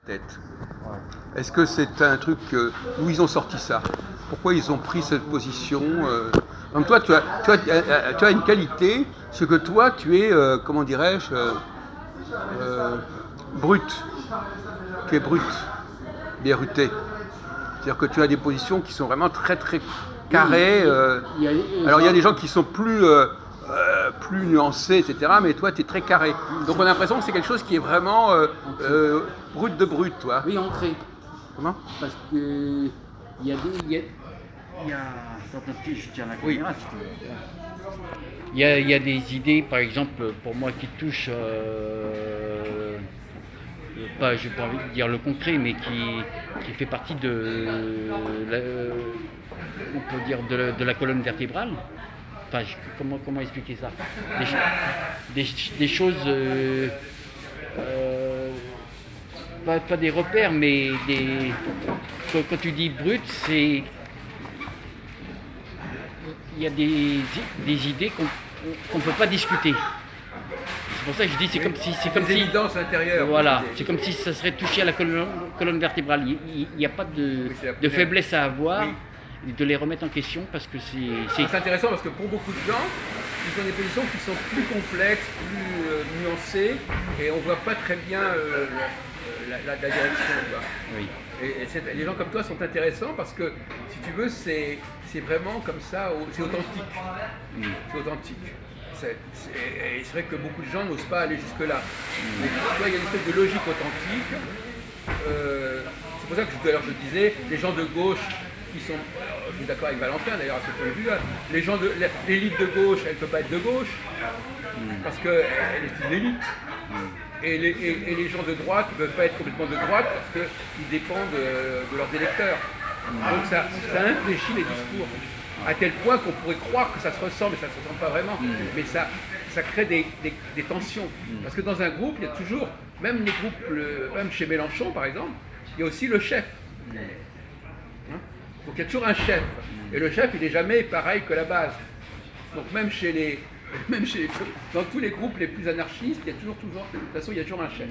tête. Ouais. Est-ce que c'est un truc d'où ils ont sorti ça? Pourquoi ils ont pris cette position Donc toi, tu as une qualité, c'est que toi, tu es, comment dirais-je, brut. Tu es brut, BRUT. C'est-à-dire que tu as des positions qui sont vraiment très très carrées. Alors il y a des gens qui sont plus nuancés, etc. Mais toi, tu es très carré. Donc on a l'impression que c'est quelque chose qui est vraiment brut de brut, toi. Oui, entrée. Comment? Parce que il y a des. Attends, je tiens la caméra. Oui. Il y a des idées, par exemple, pour moi qui touchent. Pas, je n'ai pas envie de dire le concret, mais qui fait partie de. On peut dire de la colonne vertébrale. Enfin, comment expliquer ça? Des choses. Pas des repères, mais quand tu dis brut, c'est. Il y a des idées qu'on ne peut pas discuter. C'est pour ça que je dis c'est comme si évidences intérieures. Voilà, c'est comme si ça serait touché à la colonne vertébrale. Il n'y a pas de faiblesse à avoir, de les remettre en question parce que c'est intéressant parce que pour beaucoup de gens, ils ont des positions qui sont plus complexes, plus nuancées et on ne voit pas très bien la direction. Oui. Et les gens comme toi sont intéressants parce que, si tu veux, c'est vraiment comme ça, c'est authentique. C'est authentique. Et c'est vrai que beaucoup de gens n'osent pas aller jusque-là. Mais tu vois, il y a une espèce de logique authentique. C'est pour ça que tout à l'heure je disais, les gens de gauche qui sont, je suis d'accord avec Valentin d'ailleurs à ce point de vue-là, l'élite de gauche, elle ne peut pas être de gauche, parce qu'elle est une élite. Et les gens de droite ne peuvent pas être complètement de droite parce qu'ils dépendent de leurs électeurs. Donc ça infléchit les discours. À tel point qu'on pourrait croire que ça se ressemble, mais ça ne se ressemble pas vraiment. Mais ça crée des tensions. Parce que dans un groupe, il y a toujours, même les groupes, même chez Mélenchon par exemple, il y a aussi le chef. Donc il y a toujours un chef. Et le chef, il n'est jamais pareil que la base. Donc même dans tous les groupes les plus anarchistes, il y a toujours, de toute façon, il y a toujours un chef.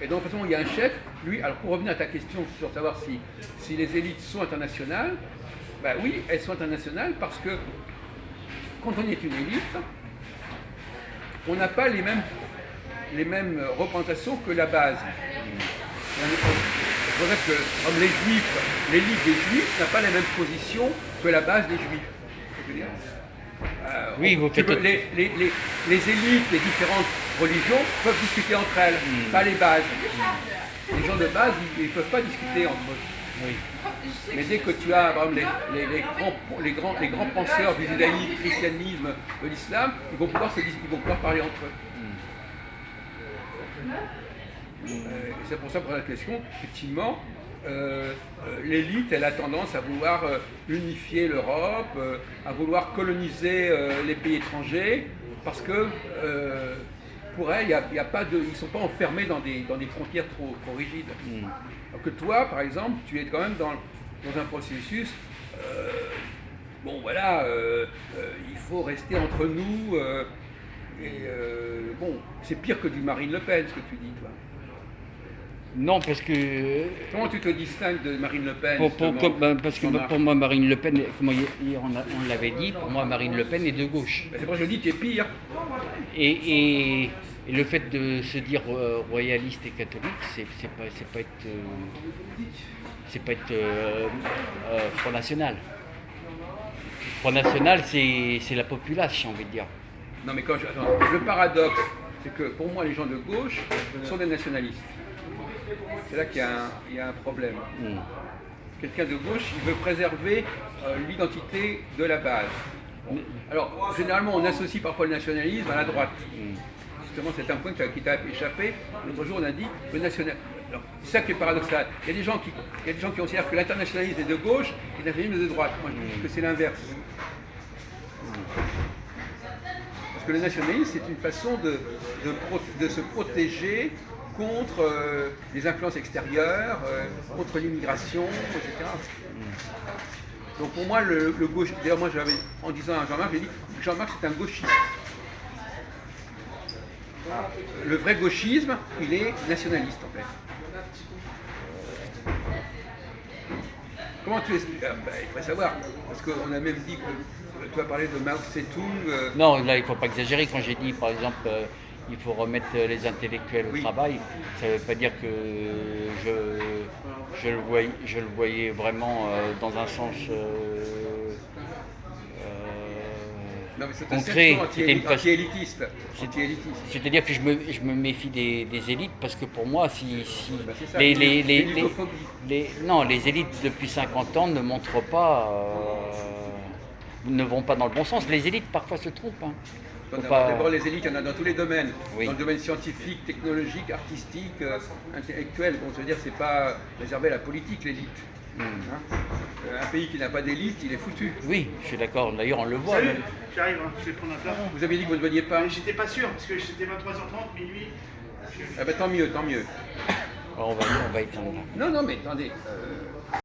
Et donc, de toute façon, il y a un chef, lui, alors pour revenir à ta question sur savoir si les élites sont internationales, ben oui, elles sont internationales parce que quand on est une élite, on n'a pas les mêmes représentations que la base. C'est pour ça que, comme les juifs, l'élite des juifs n'a pas la même position que la base des juifs. Oui, vous faites... les élites des différentes religions peuvent discuter entre elles, pas les bases. Les gens de base, ils ne peuvent pas discuter entre eux. Oui. Mais dès que tu as, par exemple, les grands penseurs du judaïsme, du christianisme, de l'islam, ils vont pouvoir parler entre eux. C'est pour ça, pour la question, effectivement, l'élite, elle a tendance à vouloir unifier l'Europe, à vouloir coloniser les pays étrangers, parce que pour elle, ils ne sont pas enfermés dans des frontières trop rigides. Alors que toi, par exemple, tu es quand même dans un processus, il faut rester entre nous, c'est pire que du Marine Le Pen, ce que tu dis, toi. Non, parce que... Comment tu te distingues de Marine Le Pen? Parce que pour moi, Marine Le Pen, comme hier on l'avait dit, pour moi, Marine Le Pen est de gauche. C'est pour ça que je dis que tu es pire. Et le fait de se dire royaliste et catholique, c'est pas être Front National. Front National, c'est la populace, j'ai envie de dire. Non, mais le paradoxe, c'est que pour moi, les gens de gauche sont des nationalistes. C'est là qu'il y a un problème. Quelqu'un de gauche, il veut préserver l'identité de la base. Alors, généralement, on associe parfois le nationalisme à la droite. Justement, c'est un point qui t'a échappé. L'autre jour, on a dit le nationalisme. C'est ça qui est paradoxal. Il y a des gens qui considèrent que l'internationalisme est de gauche et le nationalisme est de droite. Moi, je trouve que c'est l'inverse. Parce que le nationalisme, c'est une façon de se protéger contre les influences extérieures, contre l'immigration, etc. Donc pour moi, le gauche... D'ailleurs, moi, en disant à Jean-Marc, j'ai dit que Jean-Marc, c'est un gauchiste. Le vrai gauchisme, il est nationaliste, en fait. Comment tu expliques il faudrait savoir, parce qu'on a même dit que tu as parlé de Mao Tse-tung. Non, là, il ne faut pas exagérer. Quand j'ai dit, par exemple, il faut remettre les intellectuels au Oui. travail, ça ne veut pas dire que je le voyais vraiment dans un sens Non, mais c'est concret. c'était une anti-élitiste. Anti-élitiste. C'est-à-dire que je me méfie des élites parce que pour moi, si C'est ça, non, les élites depuis 50 ans ne montrent pas, ne vont pas dans le bon sens. Les élites parfois se trompent. Hein. D'abord, les élites, il y en a dans tous les domaines. Oui. Dans le domaine scientifique, technologique, artistique, intellectuel. Bon, je veux dire, c'est pas réservé à la politique, l'élite. Hein, un pays qui n'a pas d'élite, il est foutu. Oui, je suis d'accord. D'ailleurs, on le voit. Salut, j'arrive, hein, je vais prendre un plat. Vous avez dit que vous ne veniez pas. Mais j'étais pas sûr, parce que c'était 23h30, minuit. Ah ben, tant mieux, tant mieux. Alors, on va éteindre là. Non, mais attendez.